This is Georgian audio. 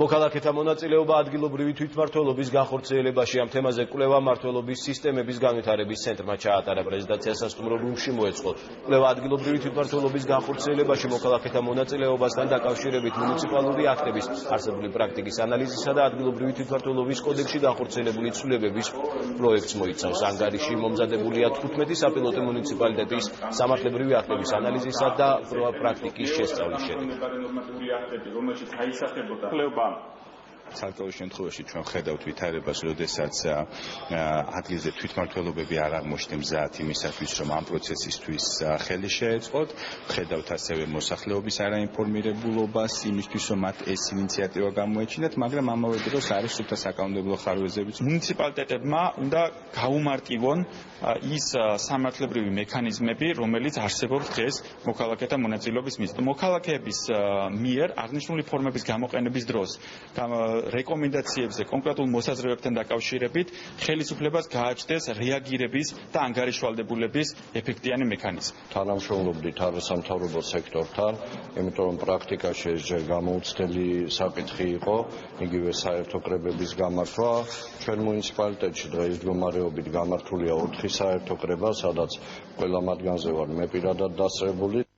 მოქალაქეთა მონაწილეობა ადგილობრივი თვითმმართველობის განხორციელებაში ამ თემაზე კვლევა მმართველობის სისტემების განვითარების ცენტრმა ჩაატარა. პრეზიდენტია სასტუმრო რუმში მოეწყო. კვლევა ადგილობრივი თვითმმართველობის განხორციელებაში მოქალაქეთა მონაწილეობასთან დაკავშირებით მუნიციპალური აქტების არსებული პრაქტიკის ანალიზისა და ადგილობრივი თვითმმართველობის კოდექსში განხორციელებული ცვლილებების პროექტს მოიცავს. ანგარიში მომზადებულია 15 საპილოტო მუნიციპალიტეტის სამართლებრივი აქტების ანალიზისა და პრაქტიკის შესწავლის შედეგი. ცალკეულ შემთხვევაში ჩვენ ხედავთ ვითარებას, როდესაც ადგილზე თვითმმართველობები არ აღმოჩნდა მზად იმისათვის, რომ ამ პროცესისთვის ხელი შეეწყოთ. ხედავთ ასევე მოსახლეობის არაინფორმირებულობას იმისთვის, რომ მათ ეს ინიციატივა გამოეჩინათ, მაგრამ ამავე დროს არის სუფთა საკანონმდებლო ხარვეზებიც. მუნიციპალიტეტებმა უნდა გაუმარტივონ ის სამართლებრივი მექანიზმები, რომელიც არსებობს დღეს მოქალაქეთა მონაწილეობის მიზნით. მოქალაქეების მიერ აღნიშნული ფორმების გამოყენების დროს რეკომენდაციებზე კონკრეტულ მოსაზრებებთან დაკავშირებით ხელისუფლებას გააჩნდეს რეაგირების და ანგარიშვალდებულების ეფექტიანი მექანიზმი. თანამშრომლობდით არასამთავრობო სექტორთან, იმიტომ რომ პრაქტიკაში ეს ჯერ გამოუცდელი საკითხი იყო, იგივე საერთო კრებების გამართვა. ჩვენ მუნიციპალიტეტში დღეს მდგომარეობით გამართულია 4 საერთო კრება, სადაც ყველა მათგანზე ვარ მე პირადად დასწრებული.